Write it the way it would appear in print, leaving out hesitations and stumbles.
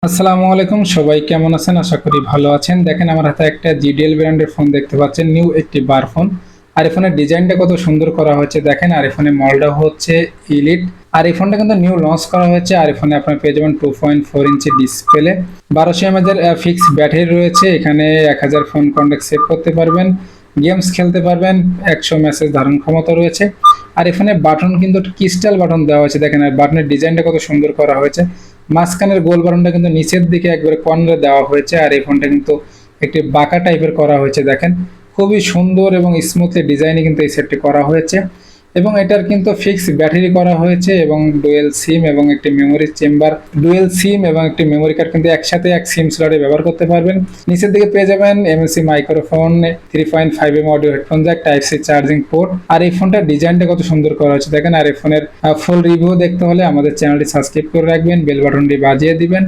আসসালামু আলাইকুম, সবাই কেমন আছেন? আশা করি ভালো আছেন। দেখেন আমার হাতে একটা জিডিএল ব্র্যান্ডের ফোন দেখতে পাচ্ছেন, নিউ একটি বার ফোন। আর এই ফোনের ডিজাইনটা কত সুন্দর করা হয়েছে দেখেন। আর এই ফোনের মডেলটা হচ্ছে ইলিট। আর এই ফোনটা কিন্তু নিউ লঞ্চ করা হয়েছে। আর এই ফোনে আপনার পেয়ে যাবেন 2.4 inch display, 1200 mAh fix battery রয়েছে। এখানে 1000 ফোন কন্টাক্ট সেভ করতে পারবেন, গেমস খেলতে পারবেন, 100 মেসেজ ধারণ ক্ষমতা রয়েছে। আর এখানে বাটন কিন্তু ক্রিস্টাল বাটন দেওয়া হয়েছে দেখেন। আর বাটনের ডিজাইনটা কত সুন্দর করা হয়েছে। মাঝখানের গোল বাটনটা কিন্তু নিচের দিকে একবারে কর্নারে দেওয়া হয়েছে। আর এই ফোনটা কিন্তু একটি বাঁকা টাইপের করা হয়েছে দেখেন। খুবই সুন্দর এবং স্মুথলি ডিজাইনে কিন্তু এই সেটটি করা হয়েছে। এবং এটার কিন্তু ফিক্স ব্যাটারি করা হয়েছে এবং ডুয়েল সিম এবং একটি মেমোরি চেম্বার, ডুয়েল সিম এবং একটি মেমোরি কার্ড কিন্তু একসাথে এক সিম স্লটে ব্যবহার করতে পারবেন। নিচের দিকে পেয়ে যাবেন এমএসসি microphone, 3.5 audio headphone jack, type C charging port. আর এই ফোনটার ডিজাইনটা কত সুন্দর করা হয়েছে দেখেন। আর এই ফোনের ফুল রিভিউ দেখতে হলে আমাদের চ্যানেলটি সাবস্ক্রাইব করে রাখবেন, বেল বাটনটি বাজিয়ে দিবেন।